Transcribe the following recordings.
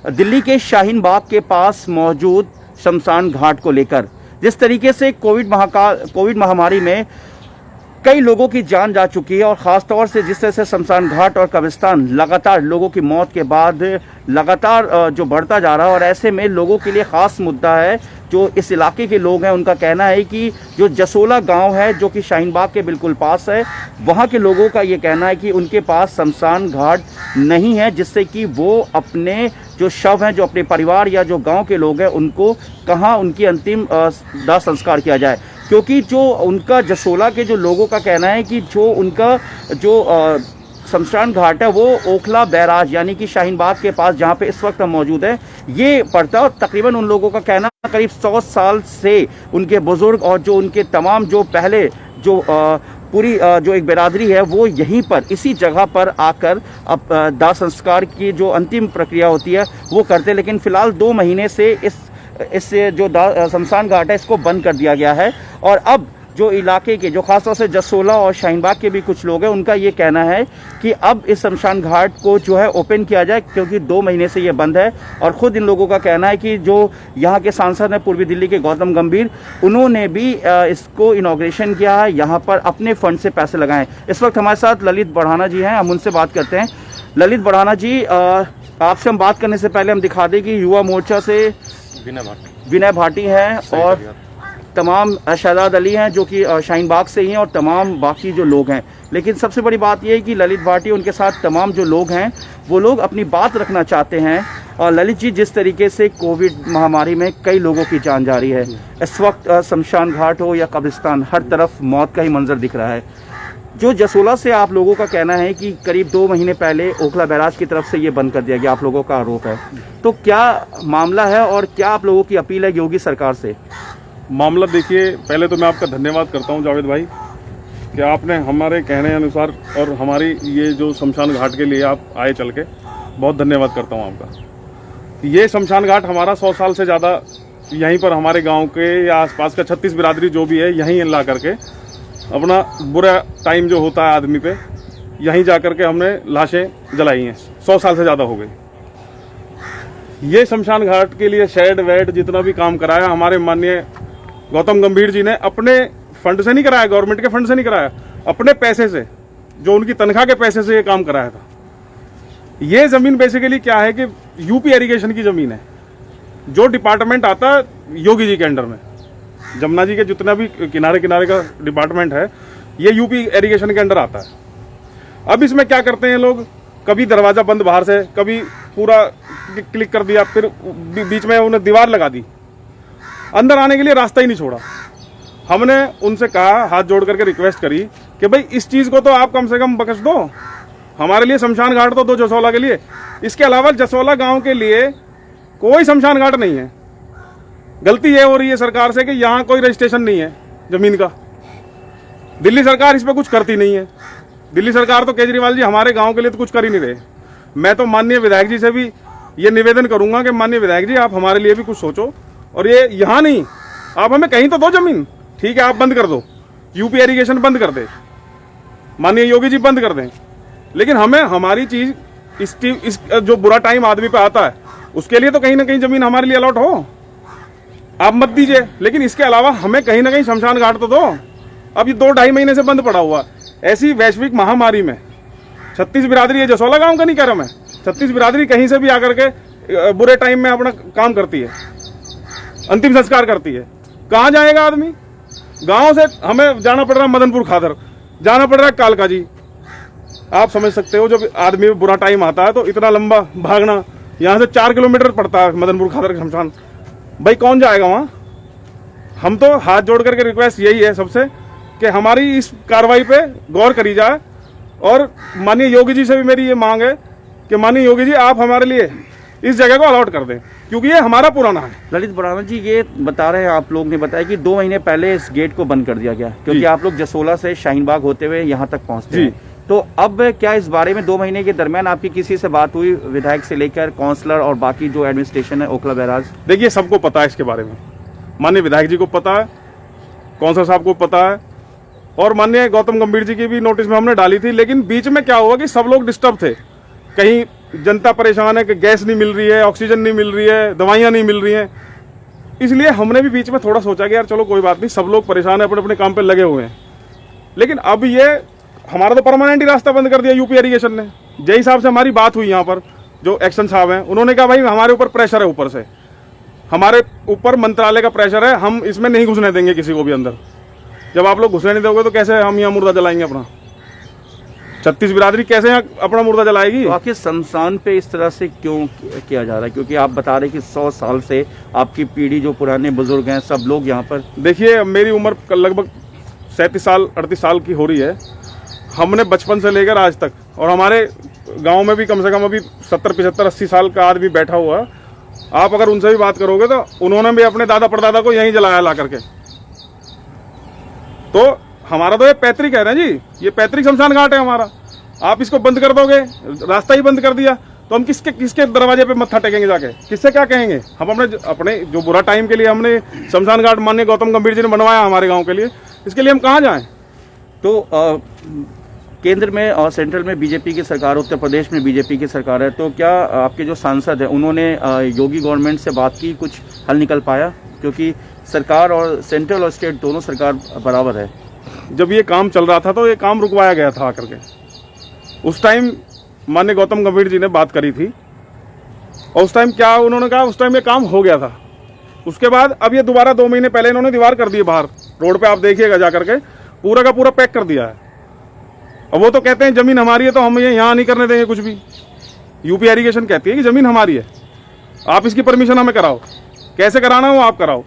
दिल्ली के शाहीन बाग के पास मौजूद शमशान घाट को लेकर। जिस तरीके से कोविड महामारी में कई लोगों की जान जा चुकी है और ख़ास तौर से जिस तरह से शमशान घाट और कब्रिस्तान लगातार लोगों की मौत के बाद लगातार जो बढ़ता जा रहा है, और ऐसे में लोगों के लिए ख़ास मुद्दा है। जो इस इलाके के लोग हैं उनका कहना है कि जो जसोला गांव है जो कि शाहीन बाग के बिल्कुल पास है, वहां के लोगों का ये कहना है कि उनके पास शमशान घाट नहीं है, जिससे कि वो अपने जो शव हैं, जो अपने परिवार या जो गांव के लोग हैं, उनको कहाँ उनकी अंतिम दाह संस्कार किया जाए। क्योंकि जो उनका जसोला के जो लोगों का कहना है कि जो उनका जो शमशान घाट है वो ओखला बैराज यानी कि शाहीन बाग के पास जहाँ पे इस वक्त हम मौजूद है ये पड़ता है। और तकरीबन उन लोगों का कहना करीब 100 साल से उनके बुजुर्ग और जो उनके तमाम जो पहले जो पूरी जो एक बिरादरी है वो यहीं पर इसी जगह पर आकर अब दाह संस्कार की जो अंतिम प्रक्रिया होती है वो करते। लेकिन फ़िलहाल 2 महीने से इस जो शमशान घाट है इसको बंद कर दिया गया है। और अब जो इलाके के जो खासतौर से जसोला और शाहीन बाग के भी कुछ लोग हैं उनका ये कहना है कि अब इस शमशान घाट को जो है ओपन किया जाए, क्योंकि 2 महीने से ये बंद है। और ख़ुद इन लोगों का कहना है कि जो यहाँ के सांसद हैं पूर्वी दिल्ली के गौतम गंभीर, उन्होंने भी इसको इनॉग्रेशन किया है, यहाँ पर अपने फंड से पैसे लगाएं। इस वक्त हमारे साथ ललित बढ़ाना जी हैं, हम उनसे बात करते हैं। ललित बढ़ाना जी, आपसे हम बात करने से पहले हम दिखा दें कि युवा मोर्चा से विनय भाटी हैं और तमाम शहजाद अली हैं जो कि शाहीन बाग से ही हैं और तमाम बाकी जो लोग हैं। लेकिन सबसे बड़ी बात यह है कि ललित भाटी उनके साथ तमाम जो लोग हैं वो लोग अपनी बात रखना चाहते हैं। और ललित जी, जिस तरीके से कोविड महामारी में कई लोगों की जान जा रही है, इस वक्त शमशान घाट हो या कब्रिस्तान, हर तरफ मौत का ही मंजर दिख रहा है। जो जसोला से आप लोगों का कहना है कि करीब 2 महीने पहले ओखला बैराज की तरफ से ये बंद कर दिया गया, आप लोगों का आरोप है, तो क्या मामला है और क्या आप लोगों की अपील है योगी सरकार से? मामला देखिए, पहले तो मैं आपका धन्यवाद करता हूं जावेद भाई कि आपने हमारे कहने अनुसार और हमारी ये जो शमशान घाट के लिए आप आए चल के, बहुत धन्यवाद करता हूं आपका। ये शमशान घाट हमारा 100 साल से ज़्यादा यहीं पर हमारे गांव के या आसपास का 36 बिरादरी जो भी है यहीं ला करके अपना बुरा टाइम जो होता है आदमी पे, यहीं जा कर के हमने लाशें जलाई हैं। 100 साल से ज़्यादा हो गई। ये शमशान घाट के लिए शेड वेड जितना भी काम कराया हमारे माननीय गौतम गंभीर जी ने अपने फंड से नहीं कराया, गवर्नमेंट के फंड से नहीं कराया, अपने पैसे से, जो उनकी तनख्वाह के पैसे से ये काम कराया था। ये ज़मीन बेसिकली क्या है कि यूपी इरिगेशन की ज़मीन है, जो डिपार्टमेंट आता है योगी जी के अंडर में। जमुना जी के जितना भी किनारे किनारे का डिपार्टमेंट है ये यूपी इरिगेशन के अंडर आता है। अब इसमें क्या करते हैं लोग, कभी दरवाज़ा बंद बाहर से, कभी पूरा क्लिक कर दिया, फिर बीच में उन्हें दीवार लगा दी, अंदर आने के लिए रास्ता ही नहीं छोड़ा। हमने उनसे कहा, हाथ जोड़ करके रिक्वेस्ट करी कि भाई इस चीज़ को तो आप कम से कम बख्श दो, हमारे लिए शमशान घाट तो दो जसोला के लिए। इसके अलावा जसोला गांव के लिए कोई शमशान घाट नहीं है। गलती ये हो रही है सरकार से कि यहाँ कोई रजिस्ट्रेशन नहीं है ज़मीन का। दिल्ली सरकार इस पर कुछ करती नहीं है। दिल्ली सरकार तो केजरीवाल जी हमारे गाँव के लिए तो कुछ कर ही नहीं रहे। मैं तो माननीय विधायक जी से भी ये निवेदन करूँगा कि माननीय विधायक जी आप हमारे लिए भी कुछ सोचो, और ये यहाँ नहीं, आप हमें कहीं तो दो जमीन। ठीक है, आप बंद कर दो, यूपी इरिगेशन बंद कर दे, माननीय योगी जी बंद कर दें, लेकिन हमें हमारी चीज़ इस जो बुरा टाइम आदमी पे आता है उसके लिए तो कहीं ना कहीं ज़मीन हमारे लिए अलॉट हो। आप मत दीजिए, लेकिन इसके अलावा हमें कहीं ना कहीं शमशान घाट तो दो। अब ये 2-2.5 महीने से बंद पड़ा हुआ, ऐसी वैश्विक महामारी में 36 बिरादरी, ये जसोला गाँव का नहीं कह रहा मैं, 36 बिरादरी कहीं से भी आकर के बुरे टाइम में अपना काम करती है, अंतिम संस्कार करती है। कहाँ जाएगा आदमी? गांव से हमें जाना पड़ रहा है मदनपुर खादर, जाना पड़ रहा है कालका जी। आप समझ सकते हो जब आदमी में बुरा टाइम आता है तो इतना लंबा भागना, यहाँ से 4 किलोमीटर पड़ता है मदनपुर खादर का शमशान। भाई कौन जाएगा वहाँ? हम तो हाथ जोड़ करके रिक्वेस्ट यही है सबसे कि हमारी इस कार्रवाई पे गौर करी जाए। और माननीय योगी जी से भी मेरी ये मांग है कि माननीय योगी जी आप हमारे लिए इस जगह को अलॉट कर दें, क्योंकि ये हमारा पुराना है। ललित बढ़ाना जी, ये बता रहे हैं आप लोग ने बताया कि 2 महीने पहले इस गेट को बंद कर दिया गया, क्योंकि आप लोग जसोला से शाहीन बाग होते हुए यहाँ तक पहुँचते हैं। तो अब क्या इस बारे में 2 महीने के दरमियान आपकी किसी से बात हुई, विधायक से लेकर काउंसलर और बाकी जो एडमिनिस्ट्रेशन है ओखला बैराज? देखिए, सबको पता है इसके बारे में, माननीय विधायक जी को पता है, काउंसलर साहब को पता है, और माननीय गौतम गंभीर जी की भी नोटिस में हमने डाली थी। लेकिन बीच में क्या हुआ कि सब लोग डिस्टर्ब थे, कहीं जनता परेशान है कि गैस नहीं मिल रही है, ऑक्सीजन नहीं मिल रही है, दवाइयाँ नहीं मिल रही हैं। इसलिए हमने भी बीच में थोड़ा सोचा कि यार चलो कोई बात नहीं, सब लोग परेशान है, अपने अपने काम पे लगे हुए हैं। लेकिन अब ये हमारा तो परमानेंट ही रास्ता बंद कर दिया यूपी इरिगेशन ने। जय साहब से हमारी बात हुई यहाँ पर, जो एक्शन साहब हैं, उन्होंने कहा भाई हमारे ऊपर प्रेशर है, ऊपर से हमारे ऊपर मंत्रालय का प्रेशर है, हम इसमें नहीं घुसने देंगे किसी को भी अंदर। जब आप लोग घुसने नहीं दोगे तो कैसे हम यहाँ मुर्दा जलाएंगे अपना? 36 बिरादरी कैसे यहाँ अपना मुर्दा जलाएगी? तो आखिर शमशान पे इस तरह से क्यों किया जा रहा है? क्योंकि आप बता रहे कि 100 साल से आपकी पीढ़ी, जो पुराने बुजुर्ग हैं, सब लोग यहाँ पर। देखिए मेरी उम्र लगभग 37 साल 38 साल की हो रही है। हमने बचपन से लेकर आज तक, और हमारे गांव में भी कम से कम अभी 70 75 80 साल का आदमी बैठा हुआ है। आप अगर उनसे भी बात करोगे तो उन्होंने भी अपने दादा परदादा को यहीं जलाया ला करके। तो हमारा तो ये पैतृक है ना जी, ये पैतृक शमशान घाट है हमारा। आप इसको बंद कर दोगे, रास्ता ही बंद कर दिया, तो हम किसके दरवाजे पे मत्था टेकेंगे जाके? किससे क्या कहेंगे? हम अपने जो बुरा टाइम के लिए हमने शमशान घाट माननीय गौतम गंभीर जी ने बनवाया हमारे गाँव के लिए, इसके लिए हम कहाँ जाएं? तो केंद्र में और सेंट्रल में बीजेपी की सरकार, उत्तर प्रदेश में बीजेपी की सरकार है, तो क्या आपके जो सांसद हैं उन्होंने योगी गवर्नमेंट से बात की, कुछ हल निकल पाया? क्योंकि सरकार और सेंट्रल और स्टेट दोनों सरकार बराबर है। जब ये काम चल रहा था तो ये काम रुकवाया गया था आकर के। उस टाइम माननीय गौतम गंभीर जी ने बात करी थी, और उस टाइम क्या उन्होंने कहा, उस टाइम ये काम हो गया था। उसके बाद अब ये दोबारा 2 महीने पहले इन्होंने दीवार कर दी बाहर रोड पे, आप देखिएगा जा करके, पूरा का पूरा पैक कर दिया है। और वो तो कहते हैं जमीन हमारी है तो हम ये यहाँ नहीं करने देंगे कुछ भी। यूपी इरिगेशन कहती है कि जमीन हमारी है, आप इसकी परमिशन हमें कराओ, कैसे कराना हो आप कराओ।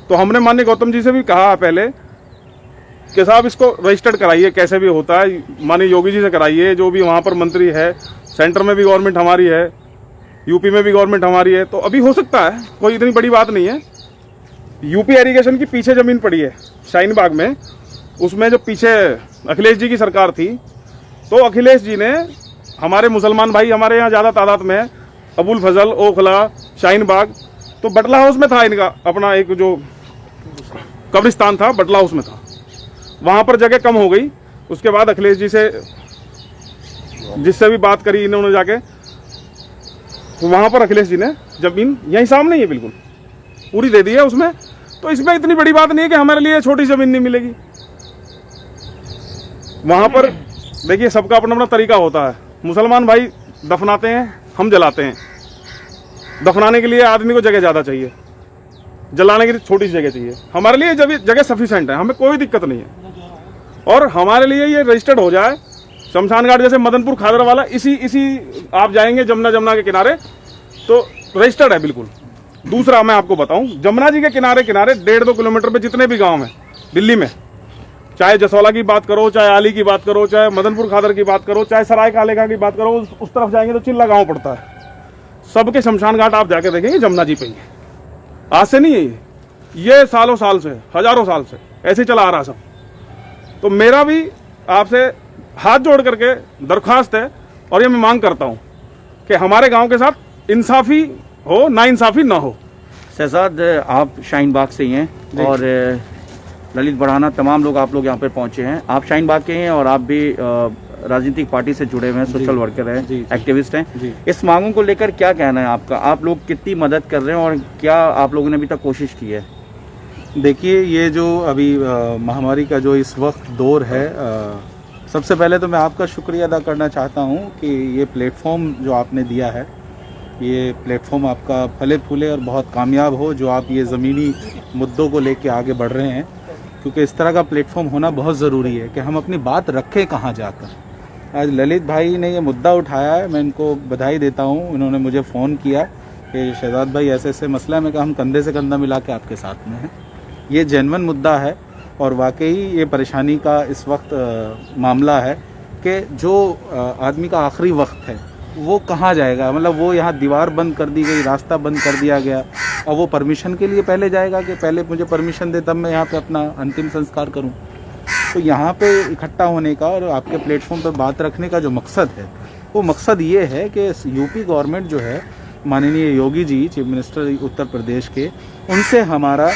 तो हमने माननीय गौतम जी से भी कहा पहले कि साहब इसको रजिस्टर्ड कराइए, कैसे भी होता है, माननीय योगी जी से कराइए, जो भी वहाँ पर मंत्री है, सेंटर में भी गवर्नमेंट हमारी है, यूपी में भी गवर्नमेंट हमारी है, तो अभी हो सकता है, कोई इतनी बड़ी बात नहीं है। यूपी इरिगेशन की पीछे ज़मीन पड़ी है शाहीन बाग में, उसमें जो पीछे अखिलेश जी की सरकार थी, तो अखिलेश जी ने हमारे मुसलमान भाई हमारे यहाँ ज़्यादा तादाद में है, अबुल फजल, ओखला, शाहीन बाग, तो बटला हाउस में था इनका अपना एक जो कब्रिस्तान था, बटला हाउस में था। वहाँ पर जगह कम हो गई। उसके बाद अखिलेश जी से जिससे भी बात करी इन्होंने जाके, तो वहाँ पर अखिलेश जी ने जमीन यहीं सामने ही है बिल्कुल पूरी दे दी है उसमें। तो इसमें इतनी बड़ी बात नहीं है कि हमारे लिए छोटी ज़मीन नहीं मिलेगी। वहाँ पर देखिए सबका अपना अपना तरीका होता है। मुसलमान भाई दफनाते हैं, हम जलाते हैं। दफनाने के लिए आदमी को जगह ज़्यादा चाहिए, जलाने के लिए छोटी सी जगह चाहिए। हमारे लिए जगह सफिशेंट है, हमें कोई दिक्कत नहीं है। और हमारे लिए ये रजिस्टर्ड हो जाए शमशान घाट, जैसे मदनपुर खादर वाला, इसी आप जाएंगे जमुना के किनारे, तो रजिस्टर्ड है बिल्कुल। दूसरा मैं आपको बताऊं, जमुना जी के किनारे 1.5-2 किलोमीटर पे जितने भी गांव हैं दिल्ली में, चाहे जसौला की बात करो, चाहे आली की बात करो, चाहे मदनपुर खादर की बात करो, चाहे सराय कालेखा की बात करो, उस तरफ जाएंगे तो चिल्ला गांव पड़ता है। सबके शमशान घाट आप जाके देखेंगे जमुना जी पे ही है। आज से नहीं है ये सालों साल से, हजारों साल से ऐसे चला आ रहा सब। तो मेरा भी आपसे हाथ जोड़ करके दरख्वास्त है, और ये मैं मांग करता हूँ कि हमारे गांव के साथ इंसाफी हो, ना इंसाफी ना हो। शहजाद, आप शाहीन बाग से ही हैं और ललित बढ़ाना तमाम लोग आप लोग यहाँ पर पहुँचे हैं। आप शाहीन बाग के हैं और आप भी राजनीतिक पार्टी से जुड़े हुए हैं, सोशल वर्कर हैं, एक्टिविस्ट हैं। इस मांगों को लेकर क्या कहना है आपका? आप लोग कितनी मदद कर रहे हैं और क्या आप लोगों ने अभी तक कोशिश की है? देखिए, ये जो अभी महामारी का जो इस वक्त दौर है, सबसे पहले तो मैं आपका शुक्रिया अदा करना चाहता हूँ कि ये प्लेटफॉर्म जो आपने दिया है, ये प्लेटफॉर्म आपका फले फूले और बहुत कामयाब हो, जो आप ये ज़मीनी मुद्दों को लेके आगे बढ़ रहे हैं। क्योंकि इस तरह का प्लेटफॉर्म होना बहुत ज़रूरी है कि हम अपनी बात रखें कहाँ जाकर। आज ललित भाई ने ये मुद्दा उठाया है, मैं इनको बधाई देता हूँ। इन्होंने मुझे फ़ोन किया कि शहजाद भाई ऐसे ऐसे मसला है। मैं कहा हम कंधे से कंधा मिला के आपके साथ में हैं। ये जेन्युइन मुद्दा है और वाकई ये परेशानी का इस वक्त मामला है कि जो आदमी का आखिरी वक्त है वो कहाँ जाएगा। मतलब वो यहाँ दीवार बंद कर दी गई, रास्ता बंद कर दिया गया, और वो परमिशन के लिए पहले जाएगा कि पहले मुझे परमिशन दे तब मैं यहाँ पे अपना अंतिम संस्कार करूँ। तो यहाँ पे इकट्ठा होने का और आपके प्लेटफॉर्म पे बात रखने का जो मकसद है, वो मकसद ये है कि यूपी गवर्नमेंट जो है, माननीय योगी जी चीफ मिनिस्टर उत्तर प्रदेश के, उनसे हमारा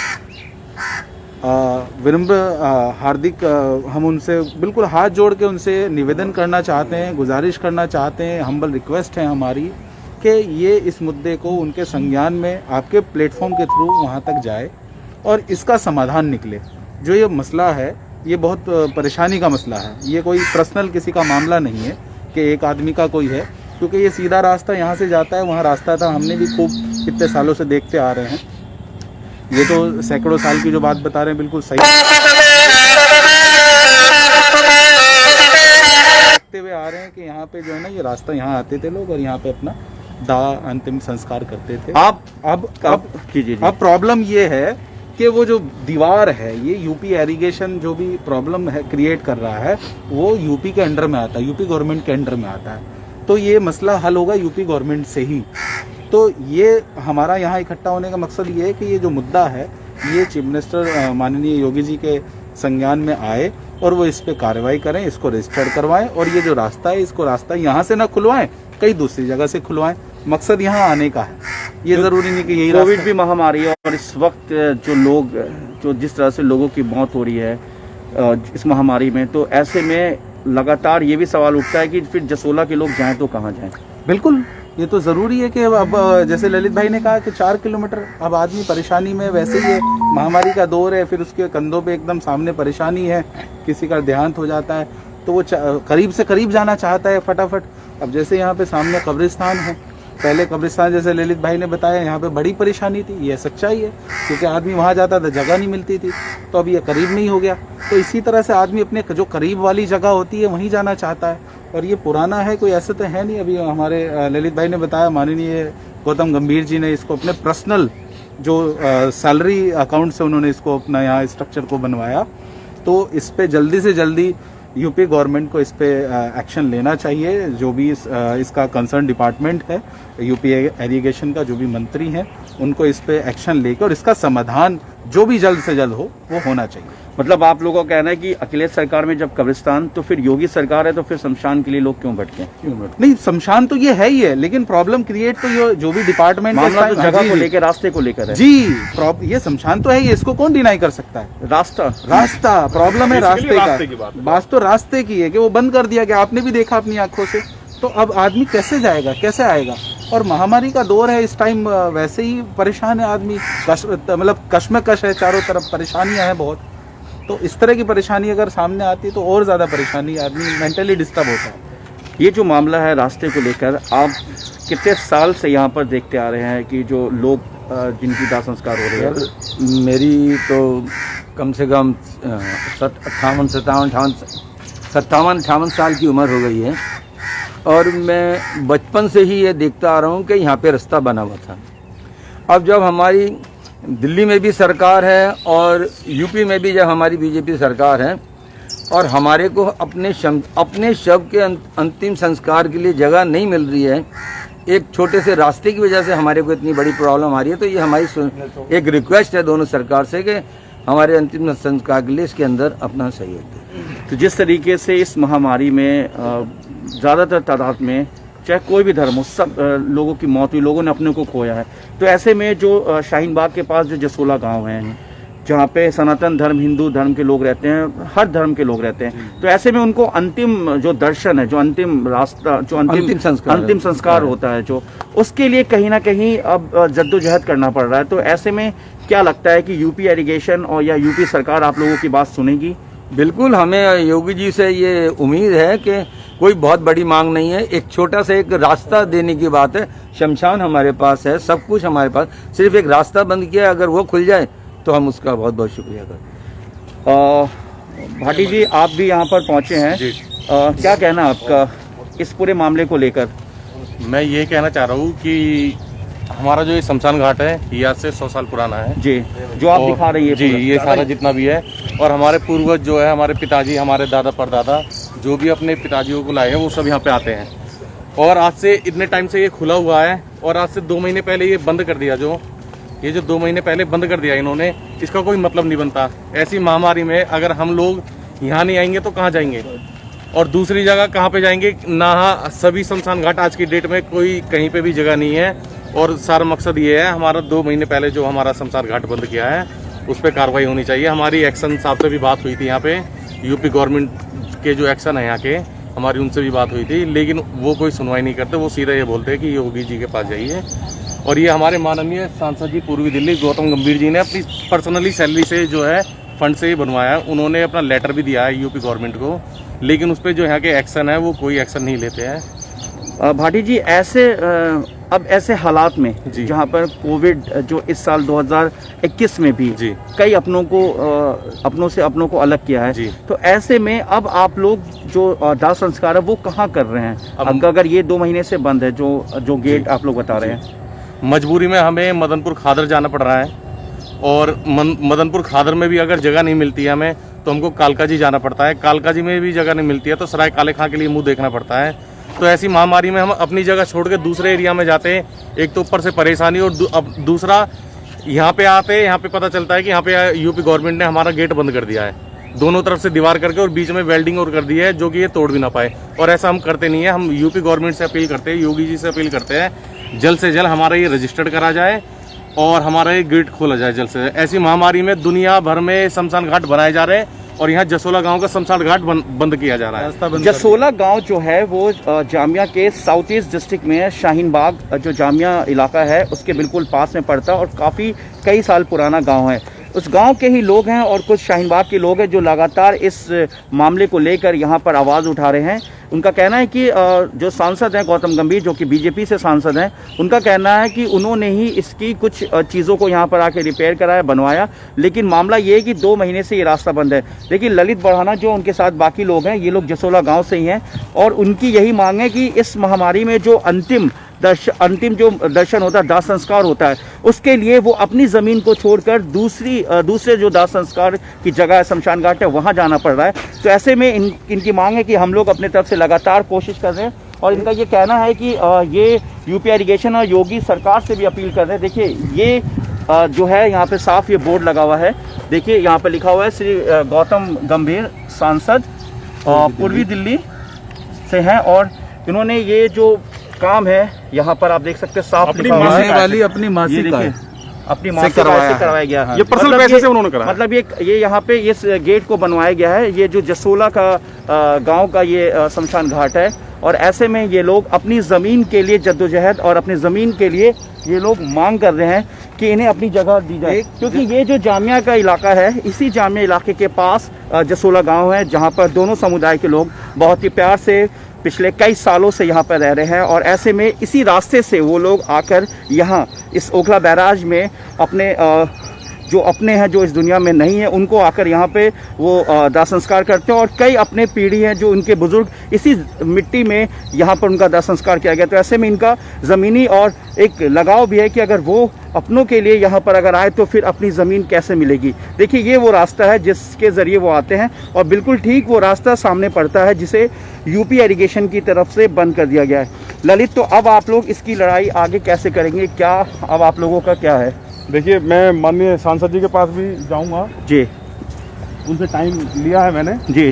विनम्र हार्दिक हम उनसे बिल्कुल हाथ जोड़ के उनसे निवेदन करना चाहते हैं, गुजारिश करना चाहते हैं, हम्बल रिक्वेस्ट है हमारी कि ये इस मुद्दे को उनके संज्ञान में आपके प्लेटफॉर्म के थ्रू वहाँ तक जाए और इसका समाधान निकले। जो ये मसला है ये बहुत परेशानी का मसला है, ये कोई पर्सनल किसी का मामला नहीं है कि एक आदमी का कोई है, क्योंकि ये सीधा रास्ता यहाँ से जाता है, वहाँ रास्ता था, हमने भी खूब इतने सालों से देखते आ रहे हैं। ये तो सैकड़ों साल की जो बात बता रहे हैं बिल्कुल सही देखते हुए आ रहे हैं कि यहाँ पे जो है ना ये रास्ता यहाँ आते थे लोग और यहाँ पे अपना दाह अंतिम संस्कार करते थे। अब प्रॉब्लम ये है कि वो जो दीवार है ये यूपी एरीगेशन जो भी प्रॉब्लम है क्रिएट कर रहा है वो यूपी के अंडर में आता है, यूपी गवर्नमेंट के अंडर में आता है, तो ये मसला हल होगा यूपी गवर्नमेंट से ही। तो ये हमारा यहाँ इकट्ठा होने का मकसद ये है कि ये जो मुद्दा है ये चीफ मिनिस्टर माननीय योगी जी के संज्ञान में आए और वो इस पे कार्रवाई करें, इसको रजिस्टर करवाएं और ये जो रास्ता है इसको रास्ता यहाँ से ना खुलवाएं, कहीं दूसरी जगह से खुलवाएं। मकसद यहाँ आने का है, ये जरूरी नहीं कि यही कोविड भी महामारी है और इस वक्त जो जिस तरह से लोगों की मौत हो रही है इस महामारी में, तो ऐसे में लगातार ये भी सवाल उठता है कि फिर जसोला के लोग जाएं तो कहाँ जाएं। बिल्कुल, ये तो ज़रूरी है कि अब जैसे ललित भाई ने कहा कि 4 किलोमीटर अब आदमी परेशानी में, वैसे ही है महामारी का दौर है, फिर उसके कंधों पे एकदम सामने परेशानी है, किसी का देहांत हो जाता है तो वो करीब से करीब जाना चाहता है फटाफट। अब जैसे यहाँ पे सामने कब्रिस्तान है, पहले कब्रिस्तान जैसे ललित भाई ने बताया यहाँ पे बड़ी परेशानी थी, ये सच्चाई है, क्योंकि आदमी वहाँ जाता था जगह नहीं मिलती थी, तो अब ये करीब नहीं हो गया। तो इसी तरह से आदमी अपने जो करीब वाली जगह होती है वहीं जाना चाहता है, और ये पुराना है, कोई ऐसे तो है नहीं। अभी हमारे ललित भाई ने बताया, माननीय गौतम गंभीर जी ने इसको अपने पर्सनल जो सैलरी अकाउंट से उन्होंने इसको अपना यहाँ स्ट्रक्चर को बनवाया, तो इस पे जल्दी से जल्दी यूपी गवर्नमेंट को इस पे एक्शन लेना चाहिए। जो भी इसका कंसर्न डिपार्टमेंट है, यूपी एरीगेशन का जो भी मंत्री हैं, उनको इस पे एक्शन लेकर और इसका समाधान जो भी जल्द से जल्द हो वो होना चाहिए। मतलब आप लोगों का कहना है कि अखिलेश सरकार में जब कब्रिस्तान, तो फिर योगी सरकार है, तो फिर शमशान के लिए लोग क्यों भटके? नहीं, शमशान तो ये है ही है, लेकिन प्रॉब्लम क्रिएट तो ये जो भी डिपार्टमेंट मामला तो जगह को लेकर, रास्ते को लेकर है जी। ये शमशान तो है ही, इसको कौन डिनाई कर सकता है। रास्ता प्रॉब्लम है, रास्ते का बात तो रास्ते की है कि वो बंद कर दिया गया, आपने भी देखा अपनी आंखों से। तो अब आदमी कैसे जाएगा, कैसे आएगा? और महामारी का दौर है इस टाइम, वैसे ही परेशान है आदमी, मतलब कश्मकश है, चारों तरफ परेशानियां हैं बहुत। तो इस तरह की परेशानी अगर सामने आती है तो और ज़्यादा परेशानी, आदमी मेंटली डिस्टर्ब होता है। ये जो मामला है रास्ते को लेकर, आप कितने साल से यहाँ पर देखते आ रहे हैं कि जो लोग जिनकी दाह संस्कार हो रहे हैं? मेरी तो कम से कम 57 साल की उम्र हो गई है, और मैं बचपन से ही ये देखता आ रहा हूँ कि यहाँ पे रास्ता बना हुआ था। अब जब हमारी दिल्ली में भी सरकार है और यूपी में भी जब हमारी बीजेपी सरकार है, और हमारे को अपने शव के अंतिम संस्कार के लिए जगह नहीं मिल रही है, एक छोटे से रास्ते की वजह से हमारे को इतनी बड़ी प्रॉब्लम आ रही है, तो ये हमारी एक रिक्वेस्ट है दोनों सरकार से कि हमारे अंतिम संस्कार के लिए इसके अंदर अपना सहयोग दें। तो जिस तरीके से इस महामारी में ज़्यादातर तादाद में, चाहे कोई भी धर्म हो, सब लोगों की मौत हुई, लोगों ने अपने को खोया है, तो ऐसे में जो शाहीन बाग के पास जो जसोला गांव हैं, जहाँ पे सनातन धर्म, हिंदू धर्म के लोग रहते हैं, हर धर्म के लोग रहते हैं, तो ऐसे में उनको अंतिम जो दर्शन है, जो अंतिम रास्ता, जो अंतिम संस्कार होता है, जो उसके लिए कहीं ना कहीं अब जद्दोजहद करना पड़ रहा है। तो ऐसे में क्या लगता है कि यूपी एरीगेशन और या यूपी सरकार आप लोगों की बात सुनेगी? बिल्कुल, हमें योगी जी से ये उम्मीद है कि कोई बहुत बड़ी मांग नहीं है, एक छोटा सा एक रास्ता देने की बात है। शमशान हमारे पास है, सब कुछ हमारे पास, सिर्फ एक रास्ता बंद किया, अगर वो खुल जाए तो हम उसका बहुत बहुत शुक्रिया करते। भाटी जी, आप भी यहाँ पर पहुँचे हैं, क्या कहना आपका इस पूरे मामले को लेकर? मैं ये कहना चाह रहा हूँ कि हमारा जो ये शमशान घाट है ये आज से 100 साल पुराना है जी, जो आप दिखा रही है जी, ये सारा जितना भी है, और हमारे पूर्वज जो है, हमारे पिताजी, हमारे दादा परदादा जो भी अपने पिताजियों को लाए हैं, वो सब यहाँ पे आते हैं। और आज से इतने टाइम से ये खुला हुआ है, और आज से 2 महीने पहले ये बंद कर दिया। ये जो 2 महीने पहले बंद कर दिया इन्होंने, इसका कोई मतलब नहीं बनता। ऐसी महामारी में अगर हम लोग यहाँ नहीं आएंगे तो कहाँ जाएंगे, और दूसरी जगह कहाँ पे जाएंगे? ना, सभी शमशान घाट आज की डेट में कोई कहीं पे भी जगह नहीं है। और सारा मकसद ये है, हमारा 2 महीने पहले जो हमारा शमशान घाट बंद किया है, उस पर कार्रवाई होनी चाहिए। हमारी एक्शन साहब से भी बात हुई थी यहाँ पे, यूपी गवर्नमेंट के जो एक्शन है यहाँ के, हमारी उनसे भी बात हुई थी, लेकिन वो कोई सुनवाई नहीं करते। वो सीधा ये बोलते हैं कि योगी जी के पास जाइए। और ये हमारे माननीय सांसद जी पूर्वी दिल्ली गौतम गंभीर जी ने अपनी पर्सनली सैलरी से जो है फंड से ही बनवाया है। उन्होंने अपना लेटर भी दिया है यूपी गवर्नमेंट को, लेकिन उस पर जो यहाँ के एक्शन है वो कोई एक्शन नहीं लेते हैं। भाटी जी, अब ऐसे हालात में जी। जहाँ पर कोविड जो इस साल 2021 में भी जी। कई अपनों को अलग किया है, जी। तो ऐसे में अब आप लोग जो दाह संस्कार है वो कहाँ कर रहे हैं? अब अगर ये 2 महीने से बंद है जो गेट आप लोग बता रहे हैं। मजबूरी में हमें मदनपुर खादर जाना पड़ रहा है, और मदनपुर खादर में भी अगर जगह नहीं मिलती है हमें, तो हमको कालका जी जाना पड़ता है। कालका जी में भी जगह नहीं मिलती है तो सराय काले खां के लिए मुंह देखना पड़ता है। तो ऐसी महामारी में हम अपनी जगह छोड़ के दूसरे एरिया में जाते हैं। एक तो ऊपर से परेशानी, और अब दूसरा यहाँ पे आते, यहाँ पे पता चलता है कि यहाँ पे यूपी गवर्नमेंट ने हमारा गेट बंद कर दिया है, दोनों तरफ से दीवार करके, और बीच में वेल्डिंग और कर दी है, जो कि ये तोड़ भी ना पाए। और ऐसा हम करते नहीं है। हम यूपी गवर्नमेंट से अपील करते हैं, योगी जी से अपील करते हैं, जल्द से जल्द हमारा ये रजिस्टर्ड करा जाए और हमारा ये गेट खोला जाए जल्द से जल्द। ऐसी महामारी में दुनिया भर में शमशान घाट बनाए जा रहे हैं, और यहाँ जसोला गांव का शमशान घाट बंद किया जा रहा है। जसोला गांव जो है वो जामिया के साउथ ईस्ट डिस्ट्रिक्ट में शाहीन बाग जो जामिया इलाका है उसके बिल्कुल पास में पड़ता है, और कई साल पुराना गांव है। उस गांव के ही लोग हैं और कुछ शाहीन बाग के लोग हैं जो लगातार इस मामले को लेकर यहाँ पर आवाज़ उठा रहे हैं। उनका कहना है कि जो सांसद हैं गौतम गंभीर, जो कि बीजेपी से सांसद हैं, उनका कहना है कि उन्होंने ही इसकी कुछ चीज़ों को यहाँ पर आके रिपेयर कराया, बनवाया, लेकिन मामला ये है कि 2 महीने से ये रास्ता बंद है। लेकिन ललित बढ़ाना जो उनके साथ बाकी लोग हैं, ये लोग जसोला गाँव से ही हैं, और उनकी यही मांग है कि इस महामारी में जो अंतिम जो दर्शन होता है, दाह संस्कार होता है, उसके लिए वो अपनी ज़मीन को छोड़कर दूसरे जो दाह संस्कार की जगह है, शमशान घाट है, वहाँ जाना पड़ रहा है। तो ऐसे में इनकी मांग है कि हम लोग अपने तरफ से लगातार कोशिश कर रहे हैं, और इनका ये कहना है कि ये यूपी इरिगेशन और योगी सरकार से भी अपील कर रहे हैं। देखिए ये जो है यहाँ पे साफ ये बोर्ड लगा हुआ है, देखिए यहाँ पे लिखा हुआ है श्री गौतम गंभीर सांसद पूर्वी दिल्ली से हैं, और इन्होंने ये जो काम है यहाँ पर आप देख सकते हैं साफ लिखा हुआ है, अपनी मासी का है, अपनी माँ से करवाया गया है। ये पर्सनल पैसे से उन्होंने कराया। मतलब ये यहाँ पे इस गेट को बनवाया गया है, ये जो जसोला का गांव का ये शमशान घाट है, और ऐसे में ये लोग अपनी ज़मीन के लिए जद्दोजहद और अपनी ज़मीन के लिए ये लोग मांग कर रहे हैं कि इन्हें अपनी जगह दी जाए, क्योंकि ये जो जामिया का इलाका है, इसी जामिया इलाके के पास जसोला गाँव है, जहाँ पर दोनों समुदाय के लोग बहुत ही प्यार से पिछले कई सालों से यहाँ पर रह रहे हैं। और ऐसे में इसी रास्ते से वो लोग आकर यहाँ इस ओखला बैराज में अपने हैं जो इस दुनिया में नहीं है, उनको आकर यहाँ पे वो दाह संस्कार करते हैं, और कई अपने पीढ़ी हैं जो उनके बुजुर्ग इसी मिट्टी में यहाँ पर उनका दाह संस्कार किया गया। तो ऐसे में इनका ज़मीनी और एक लगाव भी है कि अगर वो अपनों के लिए यहाँ पर अगर आए तो फिर अपनी ज़मीन कैसे मिलेगी। देखिए ये वो रास्ता है जिसके ज़रिए वो आते हैं, और बिल्कुल ठीक वो रास्ता सामने पड़ता है जिसे यूपी इरिगेशन की तरफ से बंद कर दिया गया है। ललित, तो अब आप लोग इसकी लड़ाई आगे कैसे करेंगे, क्या अब आप लोगों का क्या है? देखिए, मैं माननीय सांसद जी के पास भी जाऊंगा जी, उनसे टाइम लिया है मैंने जी,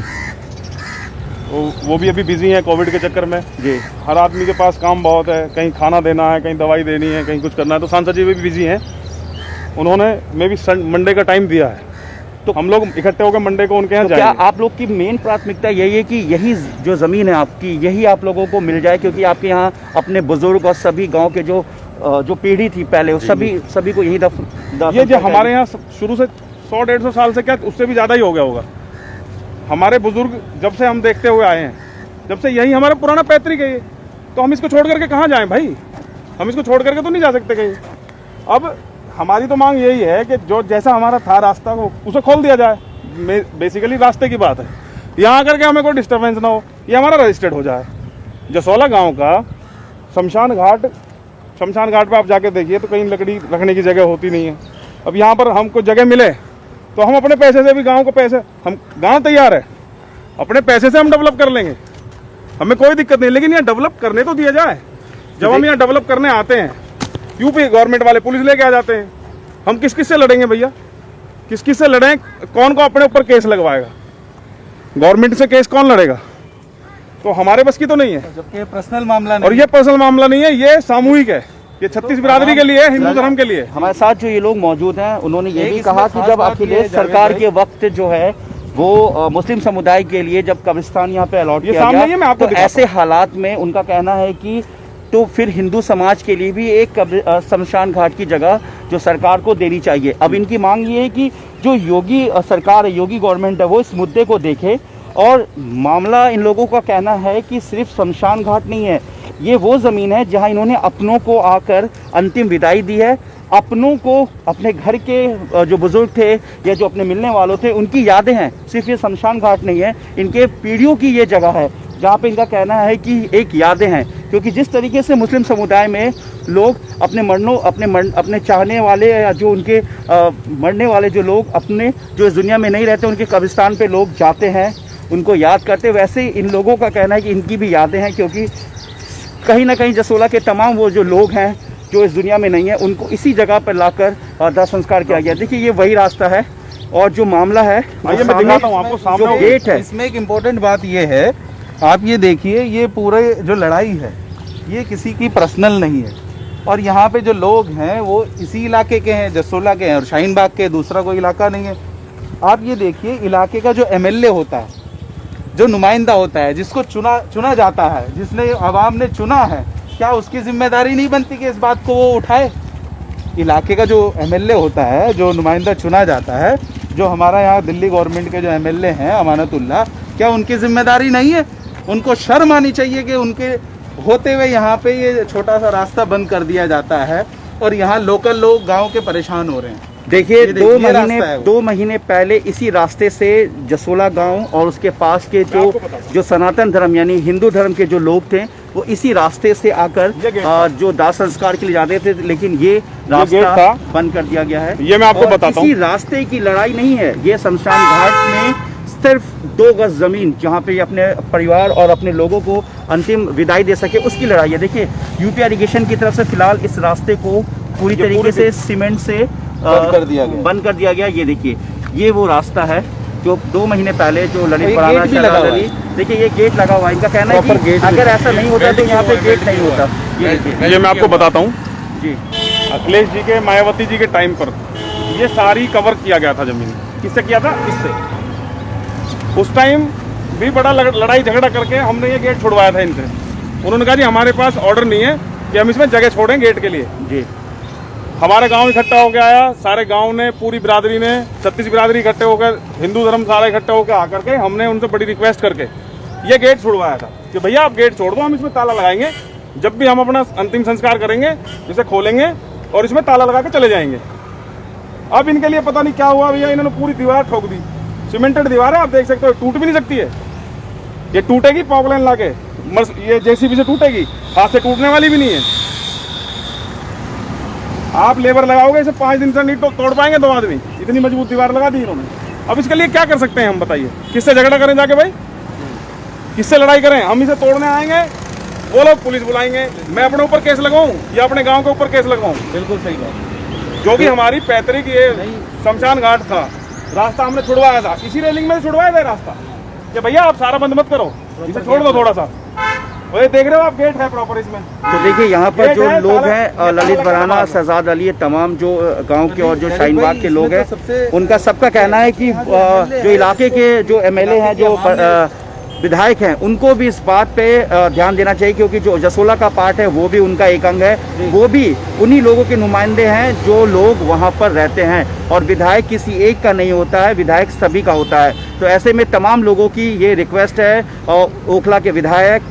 वो भी अभी बिजी हैं कोविड के चक्कर में जी। हर आदमी के पास काम बहुत है, कहीं खाना देना है, कहीं दवाई देनी है, कहीं कुछ करना है, तो सांसद जी भी बिजी हैं। उन्होंने मे भी मंडे का टाइम दिया है, तो हम लोग इकट्ठे होकर मंडे को उनके यहाँ तो जाएंगे। क्या आप लोग की मेन प्राथमिकता यही है कि यही जो ज़मीन है आपकी, यही आप लोगों को मिल जाए, क्योंकि आपके यहाँ अपने बुजुर्ग और सभी गांव के जो पीढ़ी थी पहले, सभी को यही ये जो हमारे यहाँ शुरू से 100-150 साल से, क्या उससे भी ज़्यादा ही हो गया होगा, हमारे बुजुर्ग जब से हम देखते हुए आए हैं, जब से यही हमारा पुराना पैतृक है ये, तो हम इसको छोड़ करके कहाँ जाएं भाई? हम इसको छोड़ करके तो नहीं जा सकते कहीं। अब हमारी तो मांग यही है कि जो जैसा हमारा था रास्ता को उसे खोल दिया जाए। बेसिकली रास्ते की बात है, यहाँ आकर के हमें कोई डिस्टर्बेंस ना हो, ये हमारा रजिस्टर्ड हो जाए। जसोला गांव का शमशान घाट पे आप जाके देखिए तो कहीं लकड़ी रखने की जगह होती नहीं है। अब यहाँ पर हमको जगह मिले तो हम अपने पैसे से भी गांव को गांव तैयार है, अपने पैसे से हम डेवलप कर लेंगे, हमें कोई दिक्कत नहीं, लेकिन यहाँ डेवलप करने तो दिया जाए। जब हम यहाँ डेवलप करने आते हैं, यूपी गवर्नमेंट वाले पुलिस लेके आ जाते हैं, हम किस किस से लड़ेंगे भैया? किस किस से लड़ें? कौन को अपने ऊपर केस लगवाएगा? गवर्नमेंट से केस कौन लड़ेगा? तो हमारे बस की तो नहीं है। जबकि ये पर्सनल मामला नहीं, और ये पर्सनल मामला नहीं है, ये सामूहिक है, ये 36 बिरादरी के लिए है, हिंदू धर्म के लिए। हमारे साथ जो ये लोग मौजूद हैं उन्होंने ये एक भी इसमें कहा कि खास जब बात ये अखिलेश है, जावेद सरकार भाई, के वक्त जो है वो मुस्लिम समुदाय के लिए जब कब्रिस्तान यहाँ पे अलॉट ये किया सामने ही है, गया मैं आपको तो दिखाता ऐसे हालात में उनका कहना है कि तो फिर हिंदू समाज के लिए भी एक शमशान घाट की जगह जो सरकार को देनी चाहिए। अब इनकी मांग ये है कि जो योगी सरकार है, योगी गवर्नमेंट है, वो इस मुद्दे को देखे। और मामला इन लोगों का कहना है कि सिर्फ शमशान घाट नहीं है, ये वो ज़मीन है जहां इन्होंने अपनों को आकर अंतिम विदाई दी है। अपनों को, अपने घर के जो बुजुर्ग थे या जो अपने मिलने वालों थे, उनकी यादें हैं। सिर्फ ये शमशान घाट नहीं है, इनके पीढ़ियों की ये जगह है जहाँ पे इनका कहना है कि एक यादें हैं। क्योंकि जिस तरीके से मुस्लिम समुदाय में लोग अपने चाहने वाले या जो उनके मरने वाले जो लोग अपने जो इस दुनिया में नहीं रहते, उनके कब्रिस्तान पे लोग जाते हैं, उनको याद करते, वैसे ही इन लोगों का कहना है कि इनकी भी यादें हैं। क्योंकि कहीं ना कहीं जसोला के तमाम वो जो लोग हैं जो इस दुनिया में नहीं है, उनको इसी जगह पर लाकर दाह संस्कार किया गया। देखिए ये वही रास्ता है और जो मामला है आइए मैं दिखाता हूँ आपको, सामने जो गेट है। इसमें एक इम्पोर्टेंट बात ये है, आप ये देखिए, ये पूरे जो लड़ाई है ये किसी की पर्सनल नहीं है। और यहाँ पे जो लोग हैं वो इसी इलाके के हैं, जसोला के हैं, और शाहीन बाग के, दूसरा कोई इलाका नहीं है। आप ये देखिए, इलाके का जो एमएलए होता है, जो नुमाइंदा होता है, जिसको चुना जाता है, जिसने आवाम ने चुना है, क्या उसकी जिम्मेदारी नहीं बनती कि इस बात को वो उठाए? इलाके का जो एमएलए होता है, जो नुमाइंदा चुना जाता है, जो हमारा यहाँ दिल्ली गवर्नमेंट के जो एमएलए हैं अमानतुल्लाह, क्या उनकी जिम्मेदारी नहीं है? उनको शर्म आनी चाहिए कि उनके होते हुए यहाँ पे ये छोटा सा रास्ता बंद कर दिया जाता है और यहाँ लोकल लोग गांव के परेशान हो रहे हैं। देखिए ये देखिए, ये रास्ता है वो। 2 महीने पहले इसी रास्ते से जसोला गांव और उसके पास के जो सनातन धर्म यानी हिंदू धर्म के जो लोग थे, वो इसी रास्ते से आकर जो दाह संस्कार के लिए जाते थे, लेकिन ये रास्ता बंद कर दिया गया है। ये मैं आपको और बताता इसी हूँ। रास्ते की लड़ाई नहीं है, ये शमशान घाट में सिर्फ 2 गज जमीन जहाँ पे ये अपने परिवार और अपने लोगों को अंतिम विदाई दे सके, उसकी लड़ाई है। देखिए यूपी इरिगेशन की तरफ से फिलहाल इस रास्ते को पूरी तरीके से सीमेंट से बंद कर दिया गया। ये देखिए, ये वो रास्ता है जो 2 महीने पहले जो ललित पराना शहजाद अली, देखिए ये गेट लगा हुआ है। इनका कहना है कि अगर ऐसा नहीं होता तो यहाँ पे गेट नहीं होता। ये मैं आपको बताता हूँ जी, अखिलेश जी के, मायावती जी के टाइम पर ये सारी कवर किया गया था जमीन। किससे किया था? इससे। उस टाइम भी बड़ा लड़ाई झगड़ा करके हमने ये गेट छुड़वाया था इनसे। उन्होंने कहा जी हमारे पास ऑर्डर नहीं है कि हम इसमें जगह छोड़ें गेट के लिए। जी, हमारे गांव इकट्ठा होकर आया, सारे गांव ने, पूरी बिरादरी ने, 36 बिरादरी इकट्ठे होकर, हिंदू धर्म सारा इकट्ठे होकर आकर के हमने उनसे बड़ी रिक्वेस्ट करके ये गेट छुड़वाया था कि भैया आप गेट छोड़ दो, हम इसमें ताला लगाएंगे, जब भी हम अपना अंतिम संस्कार करेंगे इसे खोलेंगे और इसमें ताला लगा के चले जाएंगे। अब इनके लिए पता नहीं क्या हुआ भैया, इन्होंने पूरी दीवार ठोक दी। सीमेंटेड दीवार है, आप देख सकते हो, टूट भी नहीं सकती है। ये टूटेगी पॉपलाइन लाके, ये जेसीबी से टूटेगी, हाथ से टूटने वाली भी नहीं है। आप लेबर लगाओगे इसे 5 दिन से नहीं तोड़ पाएंगे 2 आदमी, इतनी मजबूत दीवार लगा दी इन्होंने। अब इसके लिए क्या कर सकते हैं हम, बताइए? किससे झगड़ा करें जाके भाई? किससे लड़ाई करें? हम इसे तोड़ने आएंगे, वो लोग पुलिस बुलाएंगे, मैं अपने ऊपर केस लगाऊं या अपने गांव के ऊपर केस लगाऊं? बिल्कुल सही बात। जो कि हमारी पैतृक ये शमशान घाट था, रास्ता हमने छुड़वाया था, इसी रेलिंग में छुड़वाया था रास्ता कि भैया आप सारा बंद मत करो, इसे छोड़ दो थोड़ा सा। वो देख रहे हो आप, गेट है प्रॉपर इसमें। तो देखिए यहाँ पर जो लोग हैं, ललित बराना, शहजाद अली, तमाम जो गांव के और जो शाहीन बाग के लोग हैं, उनका सबका कहना है कि जो इलाके के जो एमएलए हैं, जो विधायक हैं, उनको भी इस बात पे ध्यान देना चाहिए, क्योंकि जो जसोला का पार्ट है वो भी उनका एक अंग है, वो भी उन्हीं लोगों के नुमाइंदे हैं जो लोग वहाँ पर रहते हैं। और विधायक किसी एक का नहीं होता है, विधायक सभी का होता है। तो ऐसे में तमाम लोगों की ये रिक्वेस्ट है, और ओखला के विधायक,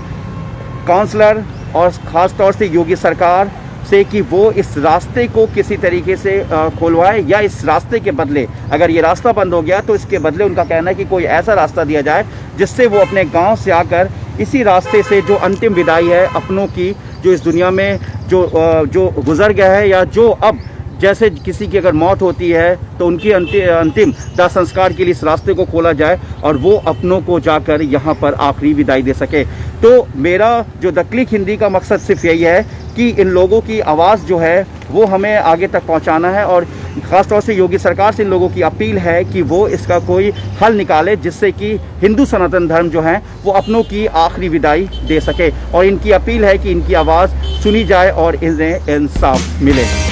काउंसलर और ख़ास तौर से योगी सरकार से, कि वो इस रास्ते को किसी तरीके से खोलवाए, या इस रास्ते के बदले, अगर ये रास्ता बंद हो गया तो इसके बदले उनका कहना है कि कोई ऐसा रास्ता दिया जाए जिससे वो अपने गांव से आकर इसी रास्ते से जो अंतिम विदाई है अपनों की, जो इस दुनिया में जो गुजर गया है, या जो अब जैसे किसी की अगर मौत होती है तो उनकी अंतिम दाह संस्कार के लिए इस रास्ते को खोला जाए और वो अपनों को जाकर यहाँ पर आखिरी विदाई दे सके। तो मेरा जो द क्लिक हिंदी का मकसद सिर्फ यही है कि इन लोगों की आवाज़ जो है वो हमें आगे तक पहुँचाना है, और ख़ासतौर से योगी सरकार से इन लोगों की अपील है कि वो इसका कोई हल निकाले, जिससे कि हिंदू सनातन धर्म जो है वो अपनों की आखिरी विदाई दे सके। और इनकी अपील है कि इनकी आवाज़ सुनी जाए और इन्हें इंसाफ मिले।